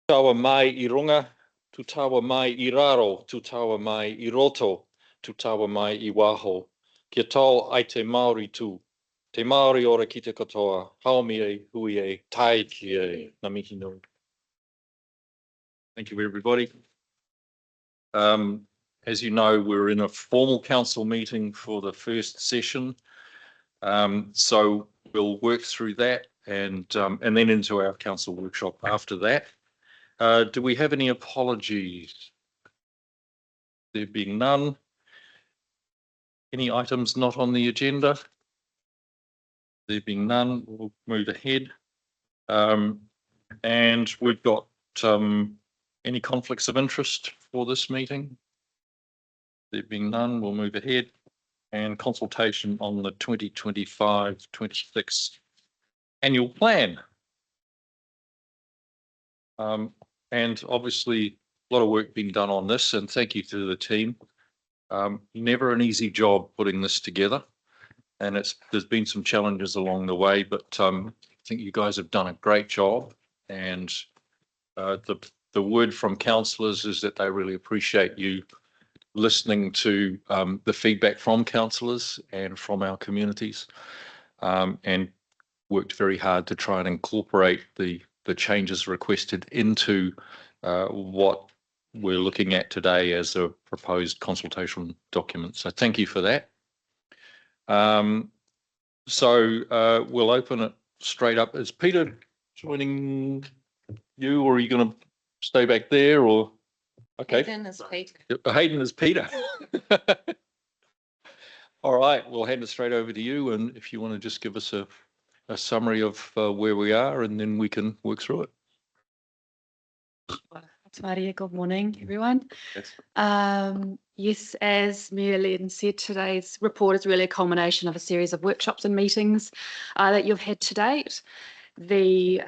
Tawa mai I runga, tu tawa mai I raro, tu tawa mai I roto, tu tawa mai I waho. Kia tau ai te Māori tū. Te Māori ora ki te katoa, haumi e, hui e, tai ki e, na mihi nui. Thank you, everybody. As you know, we're in a formal council meeting for the first session. So we'll work through that and then into our council workshop after that. Do we have any apologies? There being none. Any items not on the agenda? There being none, we'll move ahead. And we've got any conflicts of interest for this meeting? There being none, we'll move ahead. And consultation on the 2025-26 annual plan. And obviously a lot of work being done on this, and thank you to the team. Never an easy job putting this together, and there's been some challenges along the way, but I think you guys have done a great job. And the word from councillors is that they really appreciate you listening to the feedback from councillors and from our communities, and worked very hard to try and incorporate the changes requested into what we're looking at today as a proposed consultation document. So thank you for that. So we'll open it straight up. Is Peter joining you, or are you going to stay back there? Or okay, Hayden is Peter. Hayden is Peter. All right, we'll hand it straight over to you, and if you want to just give us a summary of where we are, and then we can work through it. Maria, good morning, everyone. Yes. Yes, as Mayor Len said, today's report is really a culmination of a series of workshops and meetings that you've had to date. The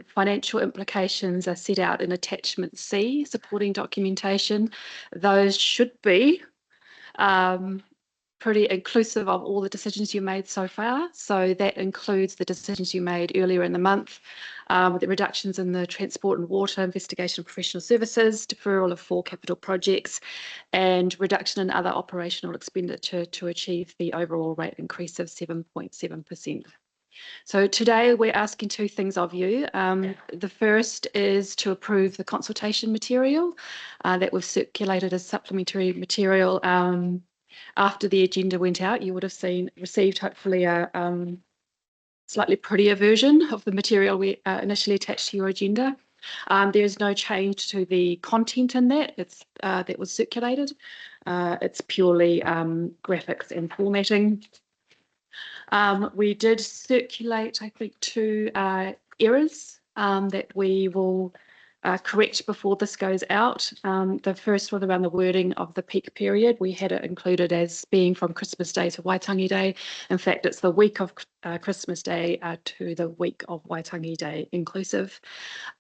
financial implications are set out in attachment C, supporting documentation. Those should be pretty inclusive of all the decisions you made so far. So that includes the decisions you made earlier in the month, with the reductions in the transport and water, investigation and professional services, deferral of 4 capital projects, and reduction in other operational expenditure to achieve the overall rate increase of 7.7%. So today we're asking 2 things of you. The first is to approve the consultation material that we've circulated as supplementary material. After the agenda went out, you would have received hopefully a slightly prettier version of the material we initially attached to your agenda. There is no change to the content in that. That was circulated. It's purely graphics and formatting. We did circulate, I think, 2 errors that we will correct before this goes out. The first was around the wording of the peak period. We had it included as being from Christmas Day to Waitangi Day. In fact, it's the week of Christmas Day to the week of Waitangi Day inclusive.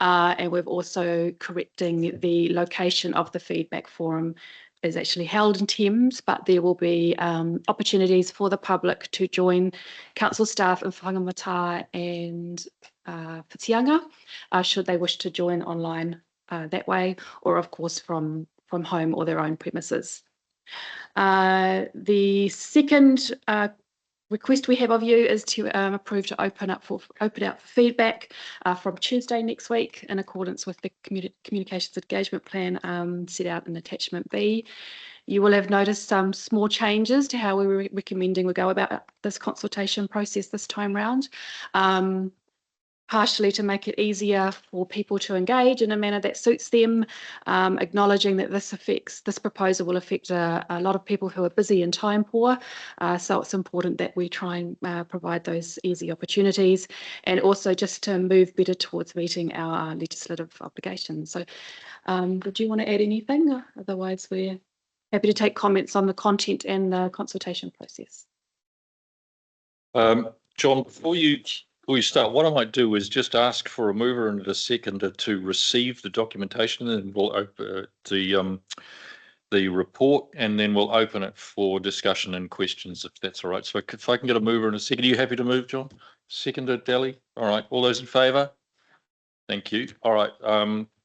And we're also correcting the location of the feedback forum is actually held in Thames, but there will be opportunities for the public to join council staff in Whangamata and Whitianga, should they wish to join online that way, or of course from home or their own premises. The second request we have of you is to approve to open out for feedback from Tuesday next week in accordance with the communications engagement plan set out in attachment B. You will have noticed some small changes to how we're recommending we go about this consultation process this time round. Partially to make it easier for people to engage in a manner that suits them, acknowledging that this proposal will affect a lot of people who are busy and time poor. So it's important that we try and provide those easy opportunities, and also just to move better towards meeting our legislative obligations. So would you want to add anything? Otherwise, we're happy to take comments on the content and the consultation process. John, before you start, what I might do is just ask for a mover and a seconder to receive the documentation, and we'll open the report, and then we'll open it for discussion and questions, if that's all right. So if I can get a mover and a seconder. Are you happy to move, John? Seconder, Dally? All right. All those in favour? Thank you. All right.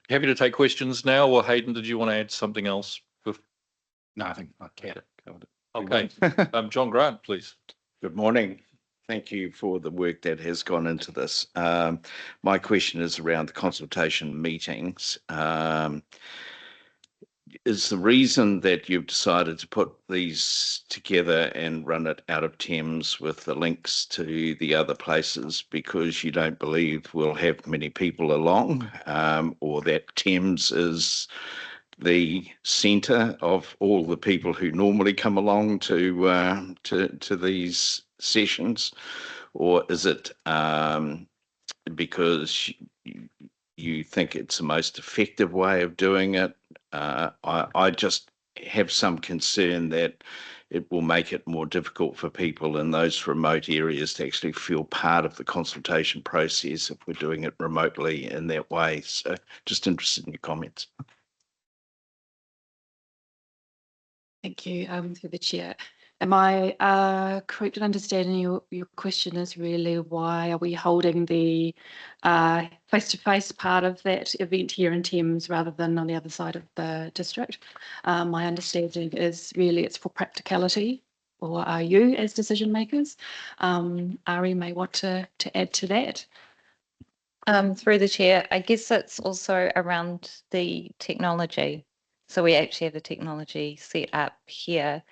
Happy to take questions now, or Hayden, did you want to add something else? No, I think I can. Okay. John Grant, please. Good morning. Thank you for the work that has gone into this. My question is around the consultation meetings. Is the reason that you've decided to put these together and run it out of Thames with the links to the other places because you don't believe we'll have many people along, or that Thames is the centre of all the people who normally come along to these sessions, or is it because you think it's the most effective way of doing it? I just have some concern that it will make it more difficult for people in those remote areas to actually feel part of the consultation process if we're doing it remotely in that way. So just interested in your comments. Thank you, through the chair. Am I correct in understanding your question is really why are we holding the face-to-face part of that event here in Thames rather than on the other side of the district? My understanding is really it's for practicality, or are you as decision makers? Ari may want to add to that. Through the chair, I guess it's also around the technology. So we actually have the technology set up here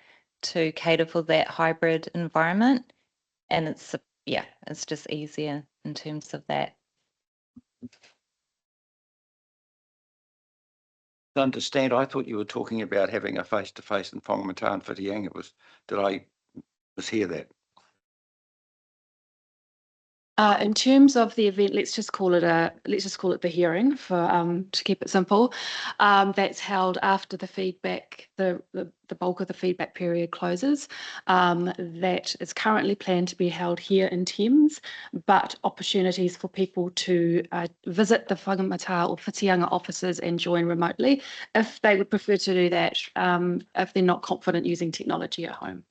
to cater for that hybrid environment. And it's just easier in terms of that. To understand, I thought you were talking about having a face-to-face in Whangamata Whitianga. Did I mishear that? In terms of the event, let's just call it the hearing for to keep it simple. That's held after the feedback, the bulk of the feedback period closes. That is currently planned to be held here in Thames, but opportunities for people to visit the Whangamata or Whitianga offices and join remotely if they would prefer to do that, if they're not confident using technology at home.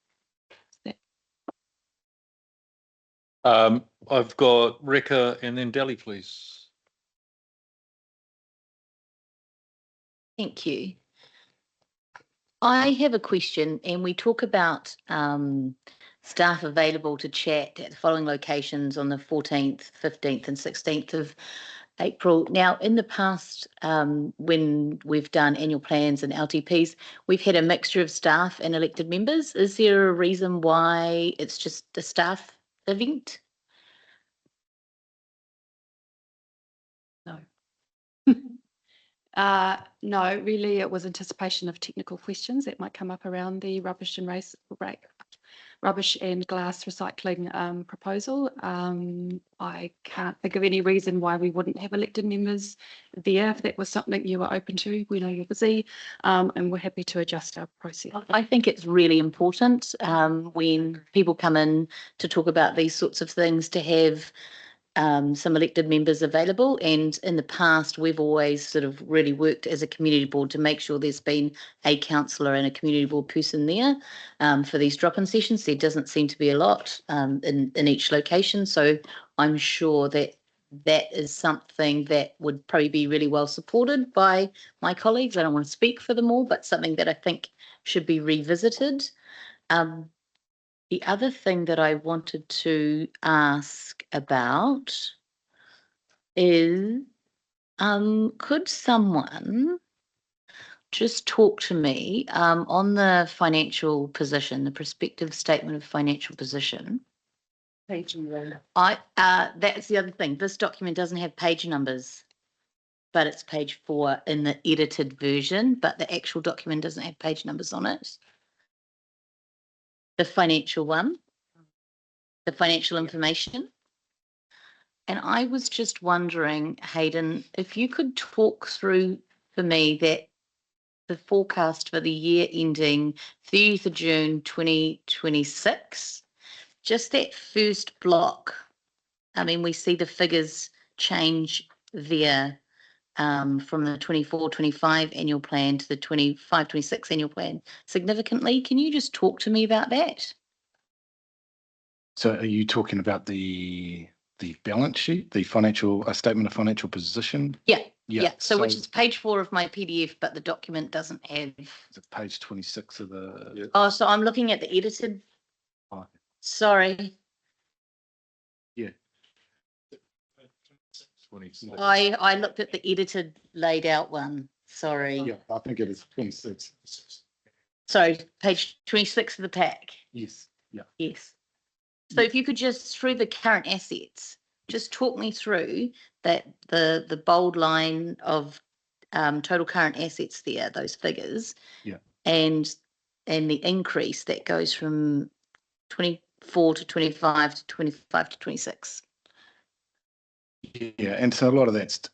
I've got Reka and then Delhi, please. Thank you. I have a question, and we talk about staff available to chat at the following locations on the 14th, 15th and 16th of April. Now, in the past, when we've done annual plans and LTPs, we've had a mixture of staff and elected members. Is there a reason why it's just a staff event? No. No, really, it was anticipation of technical questions that might come up around the rubbish and glass recycling proposal. I can't think of any reason why we wouldn't have elected members there if that was something you were open to. We know you're busy, and we're happy to adjust our process. I think it's really important when people come in to talk about these sorts of things to have some elected members available, and in the past we've always sort of really worked as a community board to make sure there's been a councillor and a community board person there for these drop-in sessions. There doesn't seem to be a lot in each location, so I'm sure that is something that would probably be really well supported by my colleagues. I don't want to speak for them all, but something that I think should be revisited. The other thing that I wanted to ask about is, could someone just talk to me on the financial position, the prospective statement of financial position? Page number. That's the other thing. This document doesn't have page numbers, but it's page 4 in the edited version, but the actual document doesn't have page numbers on it. The financial one. The financial information. And I was just wondering, Hayden, if you could talk through for me that the forecast for the year ending 30th of June 2026, just that first block. I mean, we see the figures change there from the 24-25 annual plan to the 25-26 annual plan significantly. Can you just talk to me about that? So are you talking about the the balance sheet, the financial, a statement of financial position. Yeah. Yeah. So which is page 4 of my PDF, but the document doesn't have. Is it page 26 of the? Oh, so I'm looking at the edited. Oh. Sorry, Yeah. I looked at the edited laid out one. Sorry. Yeah, I think it is 26. Sorry, page 26 of the pack. Yes. Yeah. Yes. So if you could just, through the current assets, just talk me through that, the bold line of total current assets there, those figures. Yeah. And the increase that goes from 24 to 25 to 25 to 26. Yeah, and so a lot of that's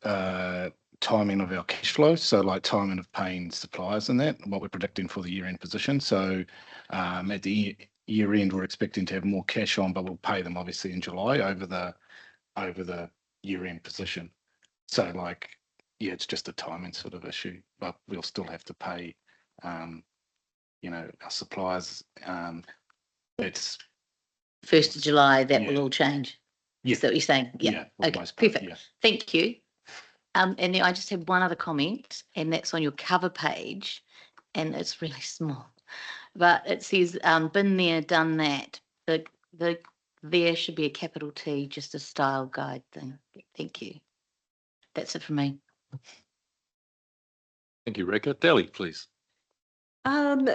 timing of our cash flow. So like timing of paying suppliers and that, what we're predicting for the year-end position. So at the year end, we're expecting to have more cash on, but we'll pay them obviously in July over the year-end position. So like, yeah, it's just a timing sort of issue, but we'll still have to pay, our suppliers. It's 1st of July, that Yeah. will all change. Yeah. Is that what you're saying? Yeah. for the Okay, most part, perfect. yeah. Thank you. And then I just have one other comment, and that's on your cover page, and it's really small. But it says, been there, done that. There should be a capital T, just a style guide thing. Thank you. That's it for me. Thank you, Rebecca. Deli, please.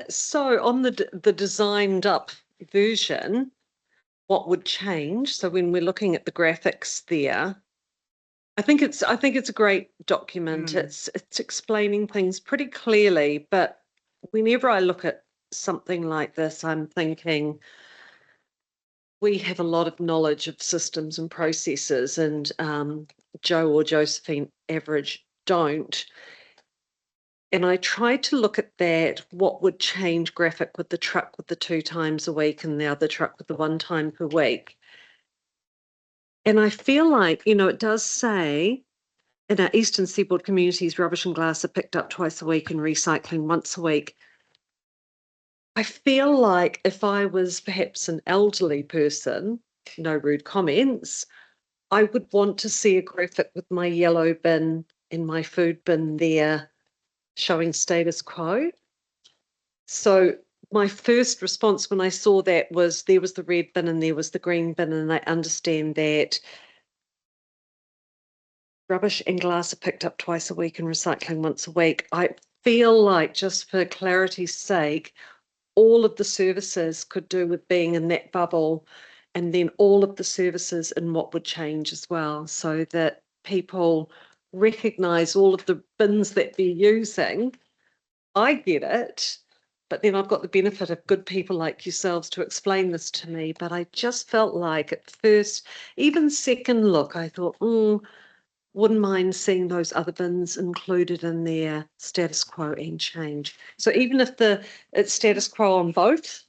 So on the designed up version, what would change? So when we're looking at the graphics there, I think it's a great document. It's explaining things pretty clearly, but whenever I look at something like this, I'm thinking we have a lot of knowledge of systems and processes, and Joe or Josephine average don't. And I tried to look at that, what would change graphic with the truck with the 2 times a week and the other truck with the 1 time per week. And I feel like, it does say in our Eastern Seaboard communities, rubbish and glass are picked up twice a week and recycling once a week. I feel like if I was perhaps an elderly person, no rude comments, I would want to see a graphic with my yellow bin and my food bin there showing status quo. So my first response when I saw that was there was the red bin and there was the green bin, and I understand that rubbish and glass are picked up twice a week and recycling once a week. I feel like, just for clarity's sake, all of the services could do with being in that bubble, and then all of the services and what would change as well, so that people recognise all of the bins that they're using. I get it, but then I've got the benefit of good people like yourselves to explain this to me. But I just felt like at first, even second look, I thought, wouldn't mind seeing those other bins included in their status quo and change. So even if it's status quo on both,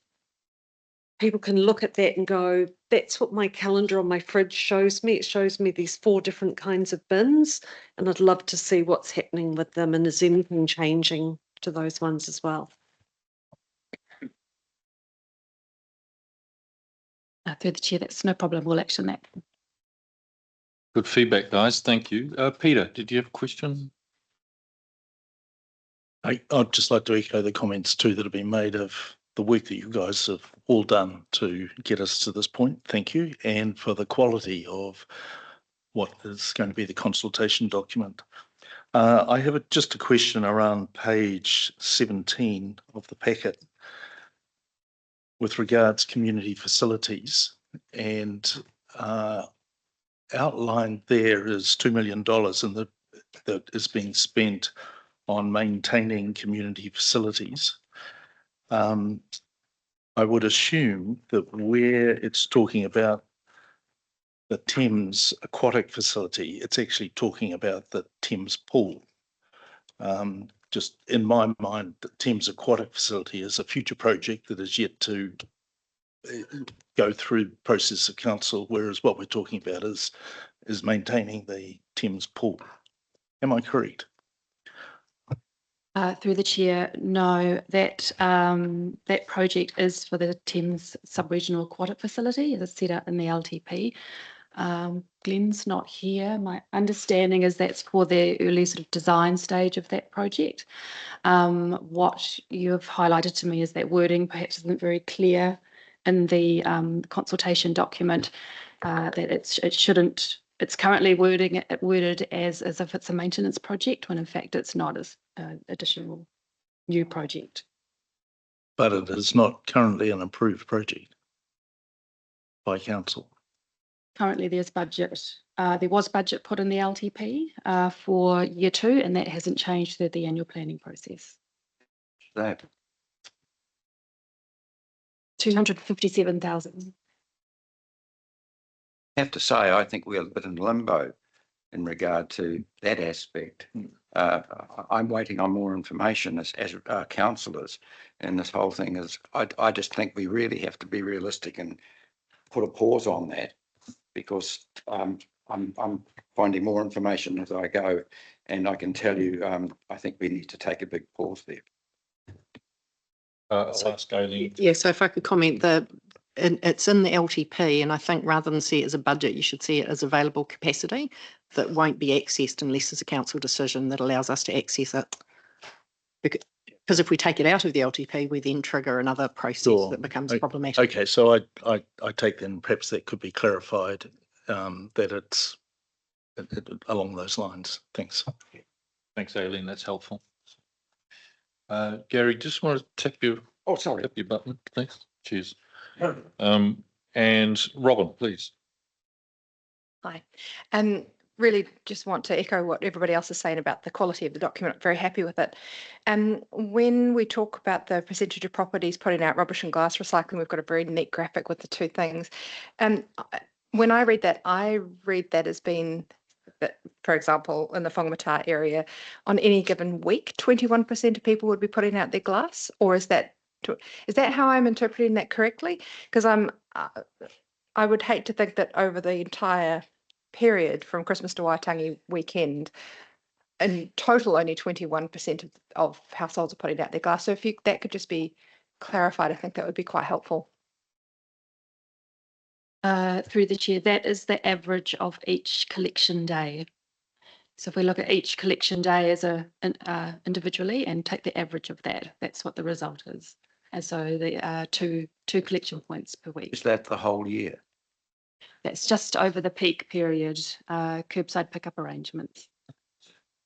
people can look at that and go, that's what my calendar on my fridge shows me. It shows me these 4 different kinds of bins, and I'd love to see what's happening with them, and is anything changing to those ones as well. Through the chair, that's no problem. We'll action that. Good feedback, guys. Thank you. Peter, did you have a question? I'd just like to echo the comments too that have been made of the work that you guys have all done to get us to this point. Thank you. And for the quality of what is going to be the consultation document. I have just a question around page 17 of the packet with regards community facilities, and outlined there is $2 million and that is being spent on maintaining community facilities. I would assume that where it's talking about the Thames aquatic facility, it's actually talking about the Thames pool. Just in my mind, the Thames aquatic facility is a future project that is yet to go through the process of council, whereas what we're talking about is maintaining the Thames pool. Am I correct? Through the chair, no, that project is for the Thames Sub-Regional Aquatic Facility as set out in the LTP. Glenn's not here. My understanding is that's for the early sort of design stage of that project. What you have highlighted to me is that wording perhaps isn't very clear in the consultation document, that it shouldn't, it's currently worded as if it's a maintenance project, when in fact it's not, as additional new project. But it is not currently an approved project by council. Currently there's budget, there was budget put in the LTP for year 2, and that hasn't changed through the annual planning process. That 257,000. I have to say, I think we're a bit in limbo in regard to that aspect. I'm waiting on more information as councillors, and this whole thing is, I just think we really have to be realistic and put a pause on that, because I'm finding more information as I go, and I can tell you, I think we need to take a big pause there. I'll ask Aileen. Yeah, so if I could comment, it's in the LTP, and I think rather than see it as a budget, you should see it as available capacity that won't be accessed unless there's a council decision that allows us to access it. Because if we take it out of the LTP, we then trigger another process Sure. that becomes Okay. problematic. Okay, so I take then perhaps that could be clarified, that it's along those lines. Thanks. Thanks, Aileen. That's helpful. Gary, just want to tap your button. Thanks. Cheers. And Robin, please. Hi. Really just want to echo what everybody else is saying about the quality of the document. I'm very happy with it. When we talk about the percentage of properties putting out rubbish and glass recycling, we've got a very neat graphic with the two things. When I read that as being that, for example, in the Whangamata area, on any given week, 21% of people would be putting out their glass, or is that how I'm interpreting that correctly? Because I would hate to think that over the entire period from Christmas to Waitangi weekend, in total only 21% of households are putting out their glass. So if that could just be clarified, I think that would be quite helpful. Through the chair, that is the average of each collection day. So if we look at each collection day as individually and take the average of that, that's what the result is. And so the two collection points per week. Is that the whole year? That's just over the peak period, curbside pickup arrangements.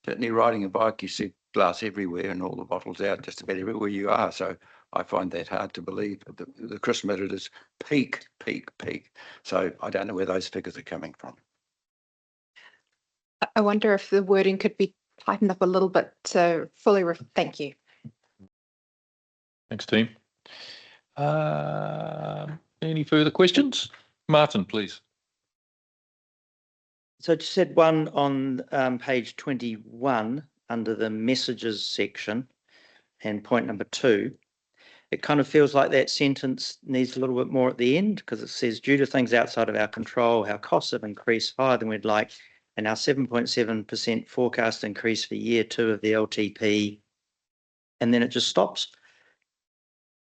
Certainly riding a bike, you see glass everywhere and all the bottles out just about everywhere you are. So I find that hard to believe. The Christmas it is peak. So I don't know where those figures are coming from. I wonder if the wording could be tightened up a little bit to fully thank you. Thanks, team. Any further questions? Martin, please. So I just had one on page 21 under the messages section and point number 2. It kind of feels like that sentence needs a little bit more at the end, because it says, due to things outside of our control, our costs have increased higher than we'd like, and our 7.7% forecast increase for year 2 of the LTP, and then it just stops.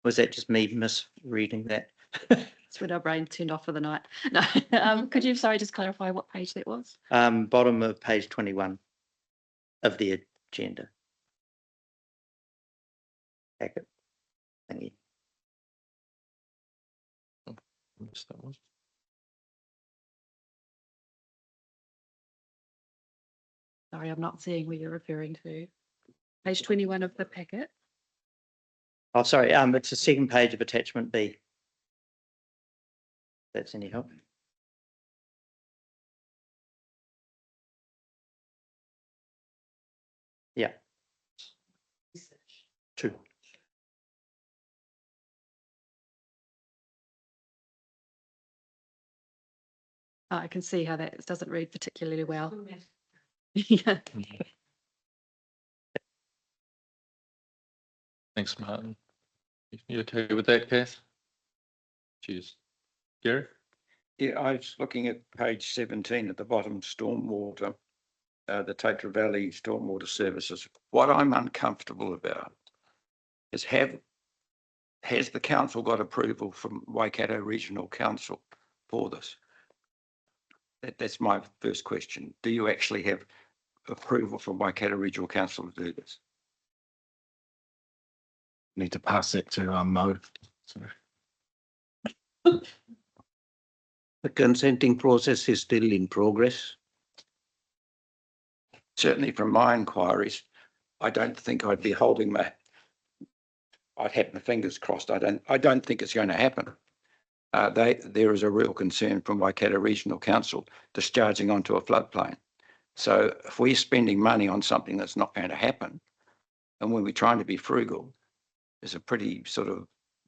Was that just me misreading that? That's when our brain turned off for the night. No, could you, sorry, just clarify what page that was? Bottom of page 21 of the agenda packet. Thank you. Yes, that was. Sorry, I'm not seeing where you're referring to. Page 21 of the packet. Oh, sorry. It's the second page of attachment B. That's any help. Yeah. 2. I can see how that doesn't read particularly well. Yeah. Thanks, Martin. You okay with that, Kath? Cheers. Gary? Yeah, I was looking at page 17 at the bottom, stormwater, the Taitra Valley Stormwater Services. What I'm uncomfortable about is has the council got approval from Waikato Regional Council for this? That's my first question. Do you actually have approval from Waikato Regional Council to do this? Need to pass that to Mo. Sorry. The consenting process is still in progress. Certainly from my inquiries, I don't think I'd be I'd have my fingers crossed. I don't think it's going to happen. There is a real concern from Waikato Regional Council discharging onto a floodplain. So if we're spending money on something that's not going to happen, and when we're trying to be frugal, it's a pretty sort of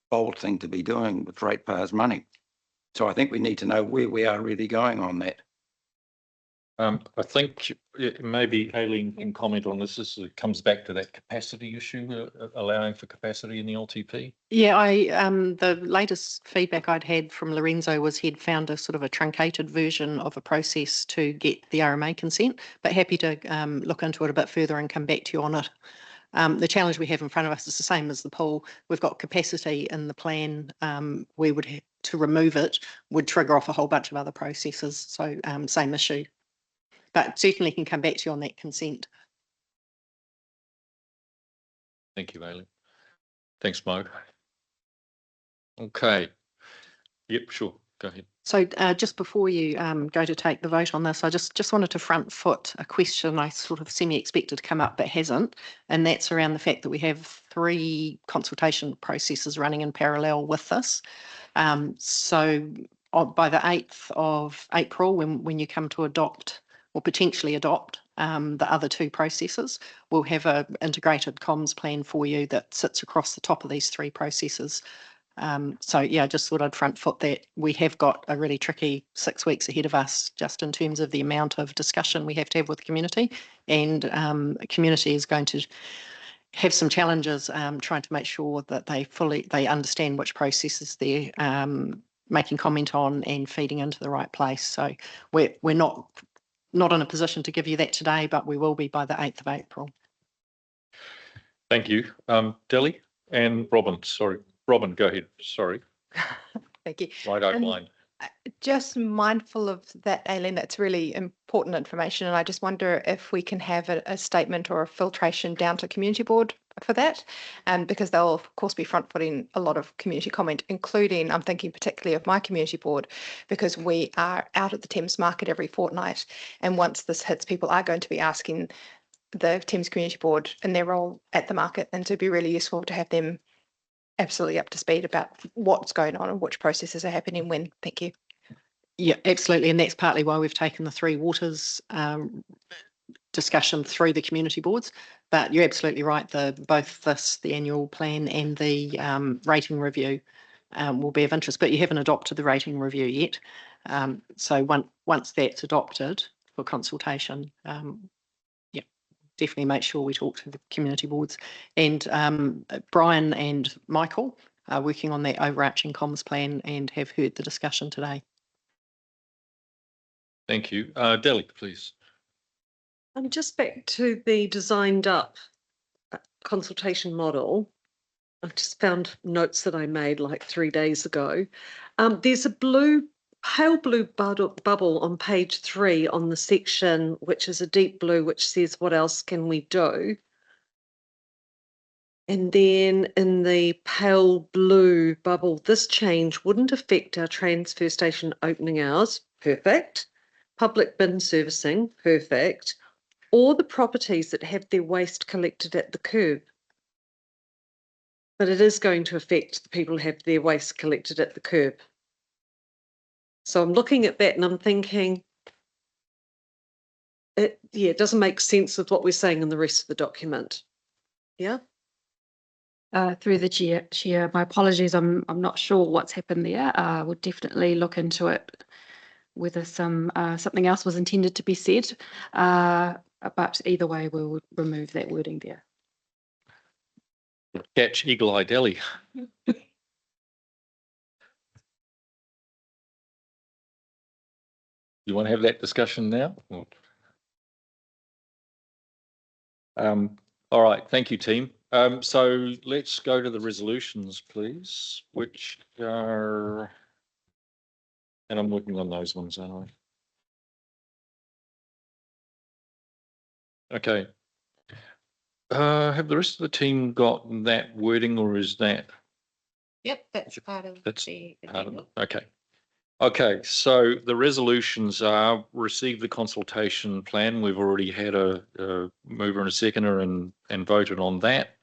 bold thing to be doing with ratepayers' money. So I think we need to know where we are really going on that. I think maybe Aileen can comment on this. This comes back to that capacity issue, allowing for capacity in the LTP. Yeah, the latest feedback I'd had from Lorenzo was he'd found a sort of a truncated version of a process to get the RMA consent, but happy to look into it a bit further and come back to you on it. The challenge we have in front of us is the same as the pool. We've got capacity in the plan. We would have to remove it would trigger off a whole bunch of other processes. So same issue, but certainly can come back to you on that consent. Thank you, Aileen. Thanks, Mo. Okay. Yep, sure. Go ahead. So just before you go to take the vote on this, I just wanted to front foot a question I sort of semi-expected to come up but hasn't, and that's around the fact that we have 3 consultation processes running in parallel with this. So by the 8th of April, when you come to adopt or potentially adopt the other 2 processes, we'll have an integrated comms plan for you that sits across the top of these 3 processes. So yeah, I just thought I'd front foot that we have got a really tricky 6 weeks ahead of us, just in terms of the amount of discussion we have to have with the community, and the community is going to have some challenges trying to make sure that they understand which processes they're making comment on and feeding into the right place. So we're not in a position to give you that today, but we will be by the 8th of April. Thank you. Delly and Robin, sorry. Robin, go ahead. Sorry. Thank you. I don't mind. Just mindful of that, Aileen, that's really important information. And I just wonder if we can have a statement or a filtration down to community board for that, because they'll of course be front footing a lot of community comment, including, I'm thinking particularly of my community board, because we are out at the Thames market every fortnight. And once this hits, people are going to be asking the Thames community board in their role at the market. And so it'd be really useful to have them absolutely up to speed about what's going on and which processes are happening when. Thank you. Yeah, absolutely. And that's partly why we've taken the 3 waters discussion through the community boards. But you're absolutely right. Both the annual plan and the rating review will be of interest. But you haven't adopted the rating review yet. So once that's adopted for consultation, definitely make sure we talk to the community boards. And Brian and Michael are working on that overarching comms plan and have heard the discussion today. Thank you. Delly, please. Just back to the designed up consultation model. I've just found notes that I made like 3 days ago. There's a pale blue bubble on page 3 on the section, which is a deep blue, which says, what else can we do? And then in the pale blue bubble, this change wouldn't affect our transfer station opening hours. Perfect. Public bin servicing. Perfect. Or the properties that have their waste collected at the curb. But it is going to affect the people who have their waste collected at the curb. So I'm looking at that and I'm thinking, it doesn't make sense with what we're saying in the rest of the document. Yeah. Through the chair, my apologies. I'm not sure what's happened there. We'll definitely look into it, whether something else was intended to be said. But either way, we'll remove that wording there. Catch Eagle Eye Delly. You want to have that discussion now? All right, thank you, team. So let's go to the resolutions, please, which are, and I'm working on those ones, aren't I? Okay. Have the rest of the team got that wording, or is that? Yep, that's part of That's the part of agenda. it? Okay. Okay, so the resolutions are receive the consultation plan. We've already had a mover and a seconder and voted on that.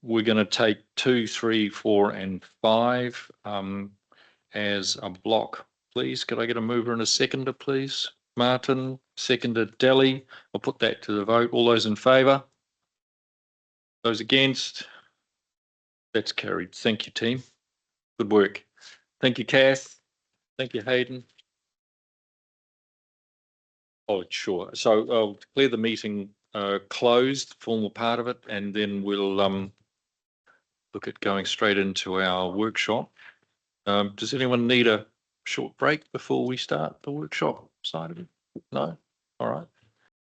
We're going to take 2, 3, 4, and 5 as a block, please. Could I get a mover and a seconder, please? Martin, seconded Delhi. I'll put that to the vote. All those in favour? Those against? That's carried. Thank you, team. Good work. Thank you, Kath. Thank you, Hayden. Oh, sure. So I'll declare the meeting closed, formal part of it, and then we'll look at going straight into our workshop. Does anyone need a short break before we start the workshop side of it? No? All right.